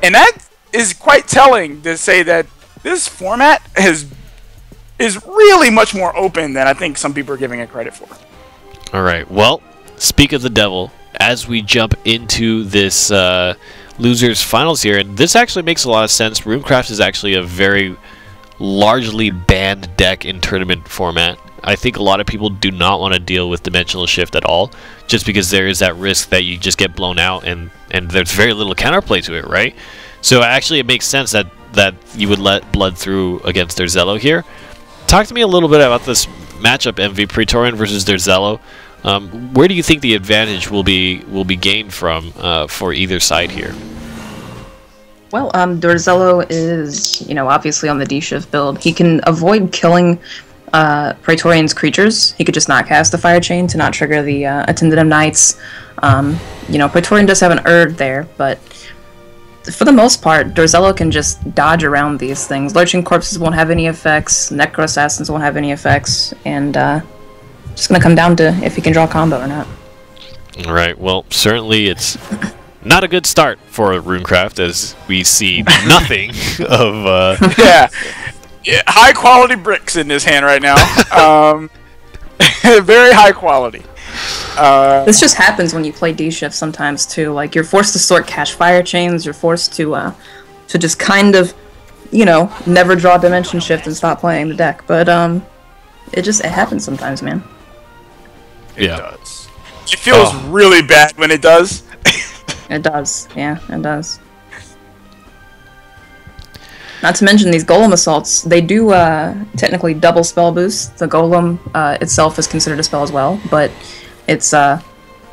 And that is quite telling to say that this format is really much more open than I think some people are giving it credit for. All right. Well, speak of the devil, as we jump into this losers finals here, and this actually makes a lot of sense. Runecraft is actually a very largely banned deck in tournament format. I think a lot of people do not want to deal with Dimensional Shift at all, just because there is that risk that you just get blown out, and there's very little counterplay to it, right? So actually it makes sense that you would let Blood through against Derxello here. Talk to me a little bit about this matchup, MV, Praetorian versus Derxello. Where do you think the advantage will be gained from for either side here? Well, Derxello is, obviously on the D-Shift build. He can avoid killing Praetorian's creatures. He could just not cast the Fire Chain to not trigger the Attendant of Knights. Praetorian does have an Urd there, but for the most part, Derxello can just dodge around these things. Lurching Corpses won't have any effects, Necro Assassins won't have any effects, and just gonna come down to if he can draw a combo or not. Alright, well, certainly it's not a good start for Runecraft, as we see nothing of... Yeah, high quality bricks in his hand right now. Very high quality. This just happens when you play D-Shift sometimes too. Like, you're forced to sort cache Fire Chains, you're forced to just kind of, never draw Dimension Shift and stop playing the deck. But it happens sometimes, man. It does. It feels really bad when it does. It does, yeah, it does. Not to mention these Golem Assaults, they do technically double spell boost. The Golem itself is considered a spell as well, but it's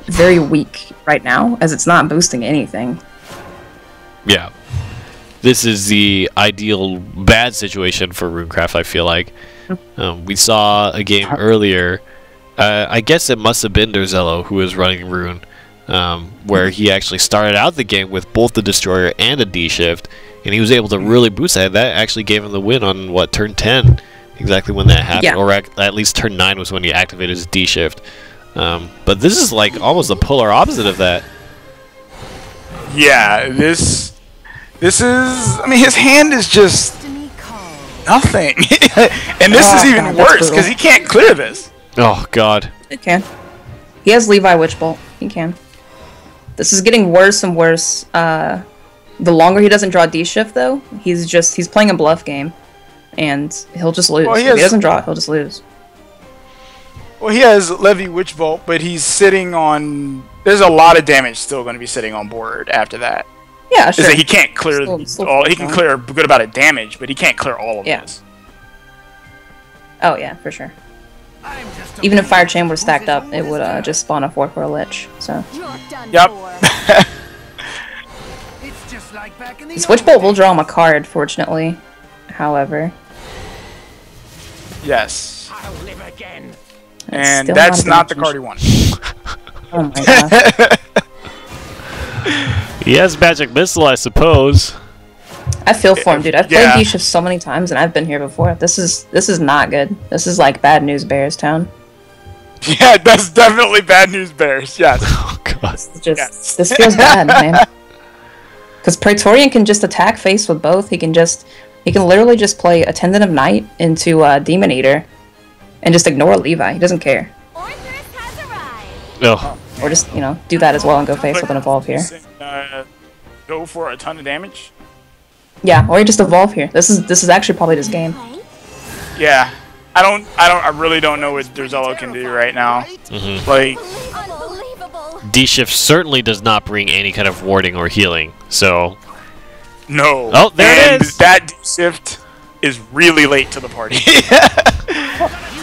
very weak right now, as it's not boosting anything. Yeah. This is the ideal bad situation for Runecraft, I feel like. We saw a game earlier, I guess it must have been Derxello who was running Rune, where he actually started out the game with both the Destroyer and a D-Shift, and he was able to really boost that. That actually gave him the win on, what, turn 10? Exactly when that happened, yeah. Or at least turn 9 was when he activated his D-Shift. But this is like almost the polar opposite of that. Yeah, this is... I mean, his hand is just nothing. And this is even worse, because he can't clear this. Oh, God. It can. He has Levi Witchbolt. He can. This is getting worse and worse. The longer he doesn't draw D-Shift, though, he's playing a bluff game. And he'll just lose. Well, if he doesn't draw it, he'll just lose. Well, he has Levy Witchbolt, but he's sitting on... There's a lot of damage still going to be sitting on board after that. Yeah, sure. He can't clear all... He can clear a good amount of damage, but he can't clear all of this. Oh, yeah, for sure. Even if Fire Chain were stacked up, it would just spawn a 4 for a Lich, so... Yep. This Witchbolt will draw him a card, fortunately. However. Yes. I'll live again. And that's not the card he wanted. Oh my god. He has Magic Missile, I suppose. I feel for him, dude. I've played D-Shift so many times, and I've been here before. This is not good. This is like bad news Bears town. Yeah, that's definitely bad news Bears. Yes. Oh god. This feels bad, man. Because Praetorian can just attack face with both. He can literally just play Attendant of Night into Demon Eater, and just ignore Levi. He doesn't care. Oh. Or just do that as well and go face with an evolve here. Go for a ton of damage. Yeah, or you just evolve here. This is actually probably this game. Yeah, I really don't know what Derxello can do right now. Like, D-Shift certainly does not bring any kind of warding or healing. So. No. Oh, there it is. That D-Shift is really late to the party.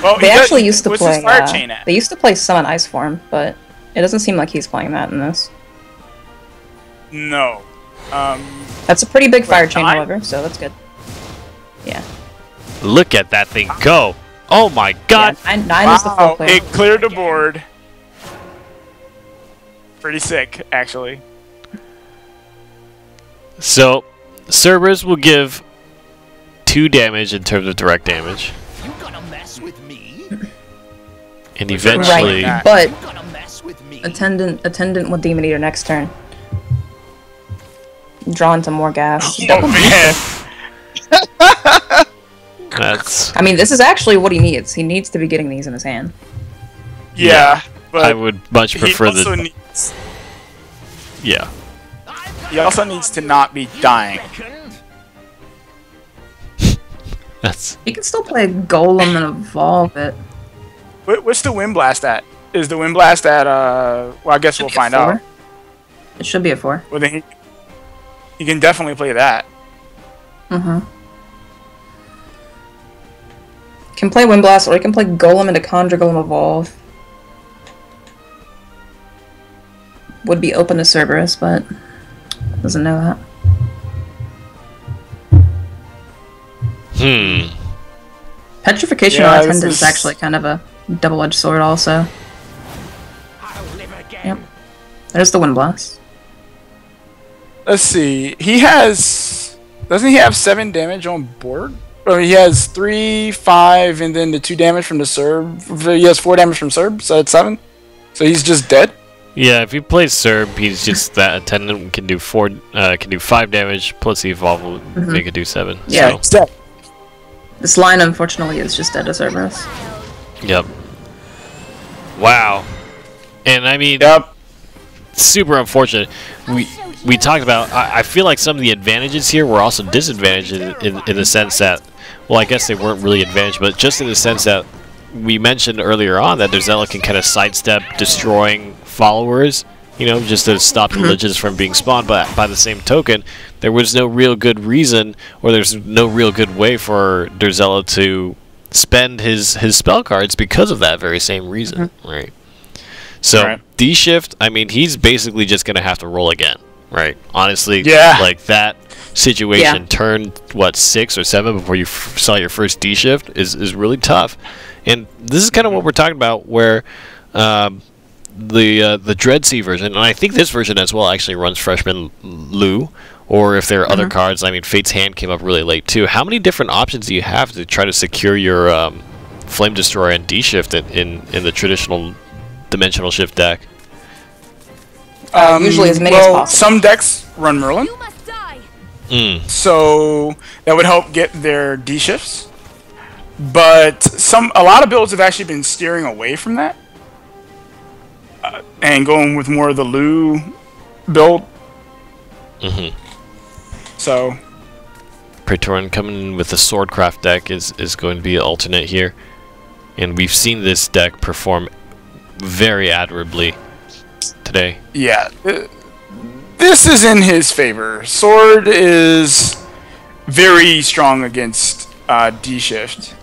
Well, they actually used to play. Fire Chain at? They used to play Summon Ice Form, but it doesn't seem like he's playing that in this. No. That's a pretty big Fire Chain, however, so that's good. Yeah. Look at that thing go! Oh my god! Yeah, nine is the full player. It cleared the board. Pretty sick, actually. So, Cerberus will give 2 damage in terms of direct damage. You gonna mess with me? And eventually... Right, but You gonna mess with me? attendant with Demon Eater next turn. Draw into more gas. Oh man. That's... I mean, this is actually what he needs. He needs to be getting these in his hand. Yeah, but I would much prefer he also the... needs, Yeah. he also needs to not be dying. That's... He can still play Golem and evolve it. What's the Wind Blast at? Is the Wind Blast at, well, I guess we'll find out. It should be a 4. Well, then he can definitely play that. Mm-hmm. Can play Wind Blast, or he can play Golem into Conjure Golem Evolve. Would be open to Cerberus, but doesn't know that. Petrification on Attendant is actually kind of a double-edged sword also. Yep. There's the Wind Blast. Let's see. He has... Doesn't he have 7 damage on board? Or he has 3, 5, and then the 2 damage from the Serb. He has 4 damage from Serb, so that's 7. So he's just dead? Yeah, if he plays Serb, he's just that attendant can do 5 damage, plus the evolve will make it do 7. Yeah, So. He's dead. This line, unfortunately, is just dead to Cerberus. Yep. Wow. And I mean, Yep. super unfortunate. We talked about. I feel like some of the advantages here were also disadvantages in the sense that, well, I guess they weren't really advantage, but just in the sense that we mentioned earlier on that Derxello can kind of sidestep destroying followers, you know, just to stop the Liches from being spawned. But by the same token, there was no real good reason, or there's no real good way for Derxello to spend his spell cards because of that very same reason, right? So D-Shift, I mean, he's basically just going to have to roll again, right? Honestly, like that situation, turn, what, 6 or 7 before you saw your first D-Shift is really tough. And this is kind of what we're talking about, where the Dreadsea version, and I think this version as well actually runs Freshman Lu, or if there are other cards, I mean, Fate's Hand came up really late too. How many different options do you have to try to secure your Flame Destroyer and D-Shift in the traditional Dimensional Shift deck? Usually as many as possible. Some decks run Merlin, so that would help get their D-Shifts. But a lot of builds have actually been steering away from that and going with more of the Lu build. So Praetorian coming in with the Swordcraft deck is going to be an alternate here, and we've seen this deck perform very admirably today. Yeah, this is in his favor. Sword is very strong against D-Shift.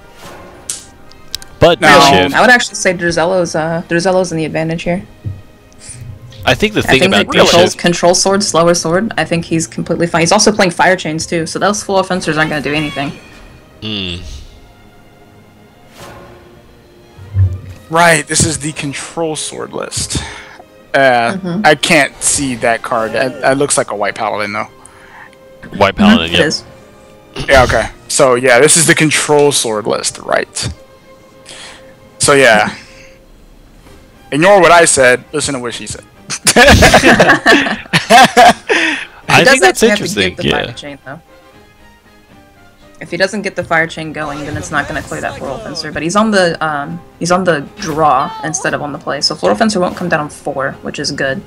But D-Shift, I would actually say Derxello's in the advantage here. I think the thing about control sword, slower sword, I think he's completely fine. He's also playing Fire Chains too, so those full offensors aren't going to do anything. Right, this is the control sword list. I can't see that card. It looks like a white paladin though. White paladin, It is. Yeah, okay. So yeah, this is the control sword list, right? So yeah. Ignore what I said, listen to what she said. I think that's interesting. Fire chain, though. If he doesn't get the fire chain going, then it's not going to clear that floral fencer. But he's on the draw instead of on the play, so floral fencer won't come down on 4, which is good.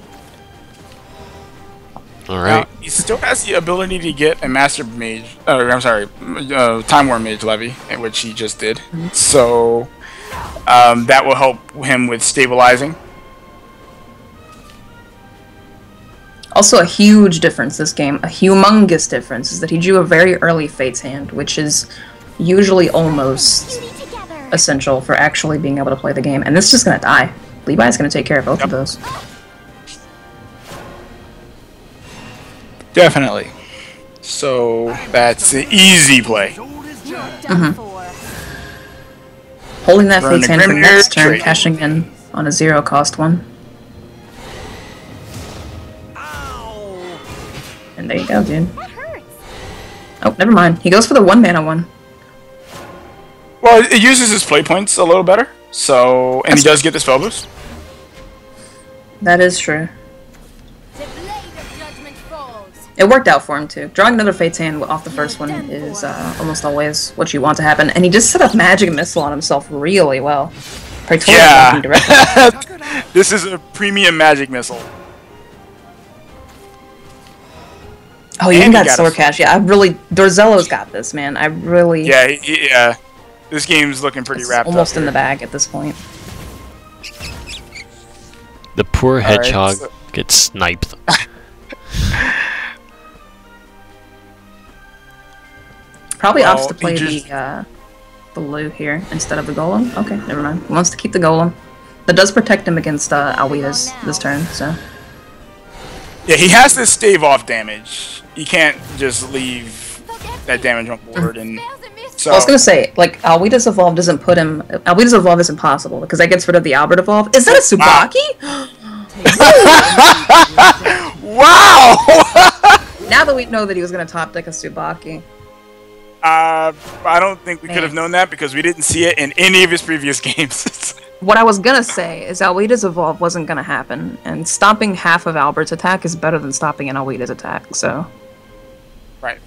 All right. He still has the ability to get a master mage. Time War Mage Levy, which he just did. So that will help him with stabilizing. Also, a huge difference this game, a humongous difference, is that he drew a very early Fate's Hand, which is usually almost essential for actually being able to play the game. And this is just going to die. Levi's going to take care of both of those. Definitely. So that's an easy play. Holding that Fate's Hand for next turn, cashing in on a 0-cost one. And there you go, dude. Oh, never mind. He goes for the 1 mana one. Well, it uses his play points a little better. So, and he does get the spell boost. That is true. The blade of judgment falls. It worked out for him too. Drawing another Fate's Hand off the first one is almost always what you want to happen. And he just set up Magic Missile on himself really well. Praetorian Yeah. working directly. This is a premium Magic Missile. Oh, you even And he got got a Sword Cash. Yeah, I really... Derxello's got this, man. I really... Yeah, yeah. This game's looking pretty It's wrapped almost up. in here. the bag at this point. The poor All right, hedgehog so- gets sniped. Probably Well, opts to play he the Lu here instead of the Golem. Okay, never mind. He wants to keep the Golem. That does protect him against Alwidas this turn, so... Yeah, he has to stave off damage. He can't just leave that damage on board, and so I was gonna say, like, Alwida's Evolve doesn't put him... Alwida's Evolve is impossible, because that gets rid of the Albert Evolve. Is that a Tsubaki? wow. Now that we know that he was gonna top deck a Tsubaki. I don't think we could have known that because we didn't see it in any of his previous games. What I was gonna say is Alwida's Evolve wasn't gonna happen, and stopping half of Albert's attack is better than stopping an Alwida's attack, so... Right.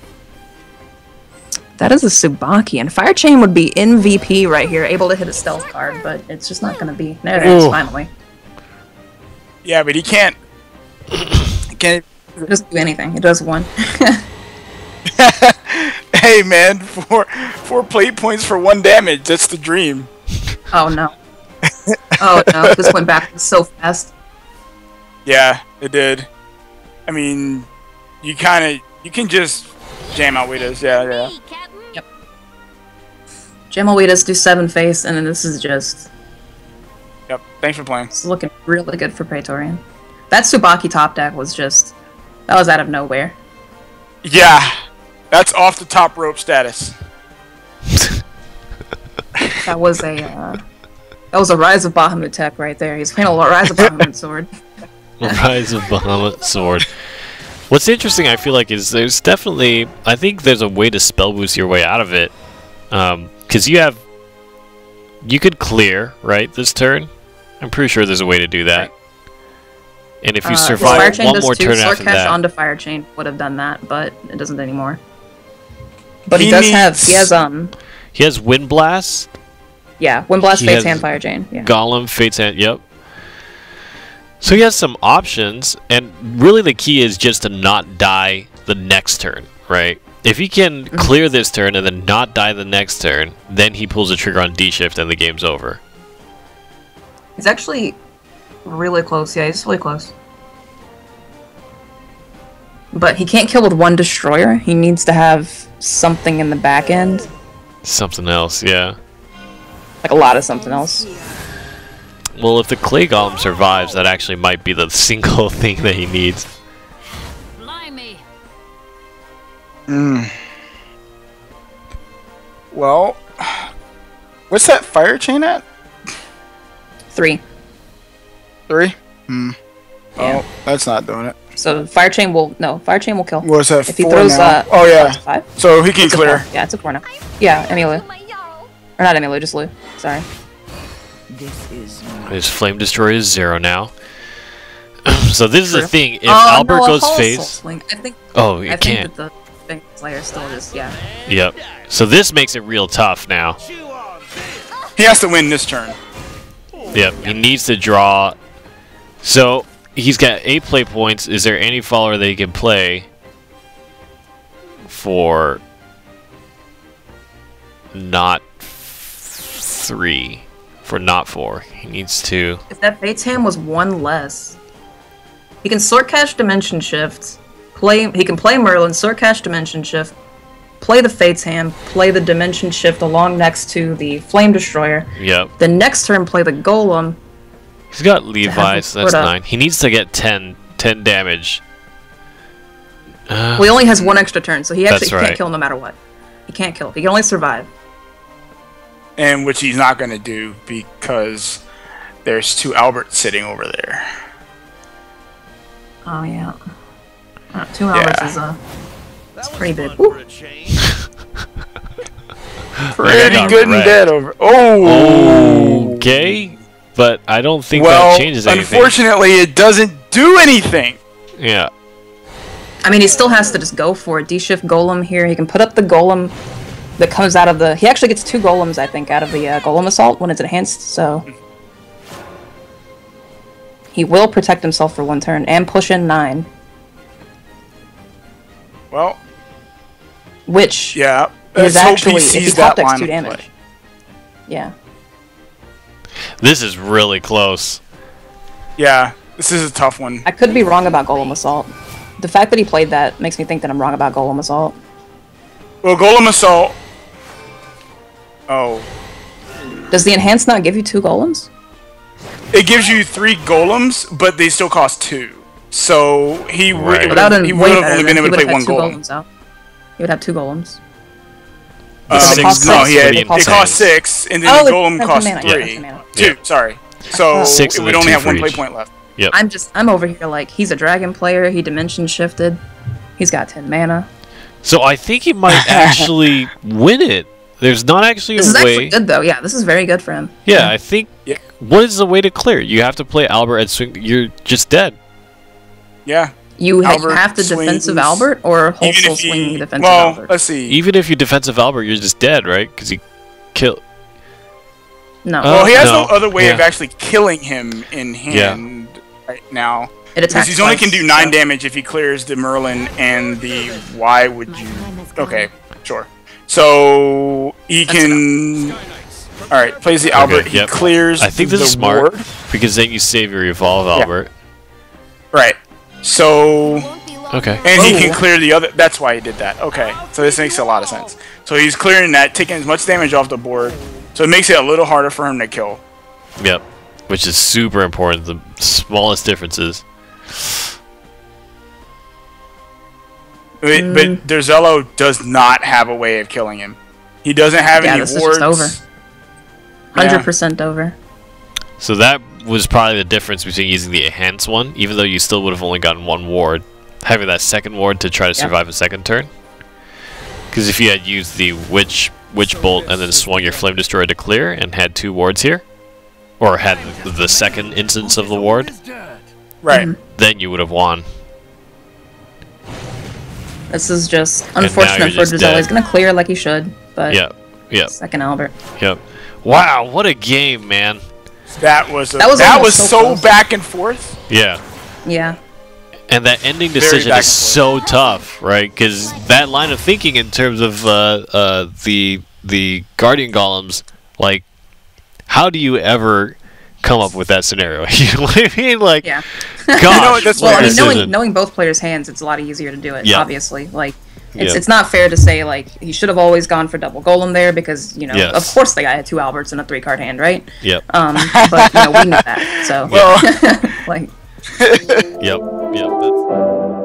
That is a Tsubaki, and Fire Chain would be MVP right here, able to hit a stealth card, but it's just not gonna be. There it is, Ooh. finally. Yeah, but he can't. He can't. It doesn't do anything, it does one. Hey man, four plate points for 1 damage. That's the dream. Oh no. Oh no, this went back so fast. Yeah, it did. I mean, you can just jam out Witas. Yeah. Me, Captain. Yep. Jam Alwidas, do 7 face, and then this is just... Yep. Thanks for playing. It's looking really good for Praetorian. That Tsubaki top deck was just... That was out of nowhere. Yeah, that's off the top rope status. That was a Rise of Bahamut tech right there. He's playing a Rise of Bahamut sword. Rise of Bahamut Sword. What's interesting, I feel like, is there's definitely... I think there's a way to spell boost your way out of it. Because you could clear, right, this turn? I'm pretty sure there's a way to do that. And if you Fire survive Chain one does more too. turn Sword after Cash that... onto Fire Chain would have done that, but it doesn't anymore. But he He does have... needs- He has, He has Wind Blast, yeah, Wind Blast, He Fate's has Hand, Fire Chain. Yeah. Golem, Fate's Hand, yep. So he has some options, and really the key is just to not die the next turn, right? If he can clear this turn and then not die the next turn, then he pulls the trigger on D-Shift and the game's over. He's actually really close. Yeah, he's really close. But he can't kill with 1 Destroyer. He needs to have something in the back end. Something else, yeah. Like a lot of something else. Well, if the Clay Golem survives, that actually might be the single thing that he needs. Blimey. Well, what's that Fire Chain at? 3. 3? Yeah. Oh, that's not doing it. So Fire Chain will kill. What's that? If he 4 throws now? Oh yeah. 5. So he can It's a clear. 4. Yeah, it's a 4 now. Yeah, Emilu. My yarrow. Or not Emilu, just Lu. Sorry. His Flame Destroyer is 0 now. So this is the True. thing, if Albert no, a goes whole face... Soul Sling. Oh, I you think can't. that the Sphinx Slayer still just, yeah. Yep. So this makes it real tough now. He has to win this turn. Yep, he needs to draw. So he's got 8 play points. Is there any follower that he can play for not 3? For not 4. He needs to. If that Fate's Hand was 1 less, he can Sword Cash Dimension Shift, he can play Merlin, Sword Cash Dimension Shift, play the Fate's Hand, play the Dimension Shift along next to the Flame Destroyer. Yep. The next turn play the Golem. He's got Levi's. him That's put up. 9. He needs to get 10 damage. Well, he only has 1 extra turn, so he That's can't right. kill no matter what. He can't kill. He can only survive. And which he's not going to do because there's 2 Alberts sitting over there. Oh, yeah. 2 hours Yeah. is It's pretty big. Ooh. Pretty got good and wrecked. dead over. Oh. Okay, but I don't think Well, that changes anything. unfortunately, it doesn't do anything. Yeah. I mean, he still has to just go for it. D-shift golem here. He can put up the golem that comes out of the... He actually gets 2 golems, I think, out of the golem assault when it's enhanced, so... He will protect himself for 1 turn and push in 9. Well, Which yeah. is Let's hope actually, he if he sees top that decks line 2 of damage. play. Yeah. This is really close. Yeah, this is a tough one. I could be wrong about golem assault. The fact that he played that makes me think that I'm wrong about golem assault. Well, Golem Assault. Oh. Does the enhance not give you 2 golems? It gives you 3 golems, but they still cost 2. So he would Right. Without he would have only been able to play 1 golem. golems out. He would have 2 golems. Six cost No, six he had, for the it cost enhance. 6, and then Oh, the it golem has cost mana. 3. Yeah, it has mana. 2, Yeah. sorry. So 6 it and would then only 2 have for 1 play each. point left. Yep. I'm over here like, he's a dragon player, he dimension shifted. He's got 10 mana. So I think he might actually win it. There's not actually This a is actually way. good though, yeah, this is very good for him. Yeah, I think. Yeah. What is the way to clear? You have to play Albert and swing. You're just dead. Yeah. You Albert have to swings- defensive Albert or Even wholesale if he, swing defensive well, Albert? let's see. Even if you defensive Albert, you're just dead, right? Because he kill. No. Well, he has no no. other way of Yeah. actually killing him in hand right now. It Because attacks he's only can twice, do 9 so- damage if he clears the Merlin and the... Why would you... Okay, sure. So he That's can... Alright, plays the Albert, he yep. clears I think the this is smart ward. because then you save your evolve Albert. Right. So... Won't be long. Okay. And he Oh. can clear the other... That's why he did that. Okay, so this makes a lot of sense. So he's clearing that, taking as much damage off the board. So it makes it a little harder for him to kill. Yep. Which is super important. The smallest differences. But Derxello does not have a way of killing him. He doesn't have Yeah, any this is wards. just over. 100% over. So that was probably the difference between using the enhanced one, even though you still would have only gotten 1 ward, having that second ward to try to survive a second turn. Because if you had used the witch bolt and then swung your flame destroyer to clear and had 2 wards here, or had the second instance of the ward, Right. then you would have won. This is just now unfortunate you're for just Derxello. dead. He's gonna clear like he should, but Yep. Yep. second Albert. Yep. Wow, what a game, man. That was That was almost so so close. back and forth. Yeah. Yeah. And that ending Very decision back is and so tough, right? Because that line of thinking in terms of the Guardian Golems, like, how do you ever come up with that scenario? You know what I mean? Like, Yeah. gosh, that's what Well, I a mean, decision. knowing both players' hands, it's a lot easier to do it. Yeah. Obviously, like it's Yeah. it's not fair to say like he should have always gone for double golem there because Yes. of course the guy had 2 Alberts and a 3-card hand, right? Yep. But we knew that, so Well, like Yep. Yep. That's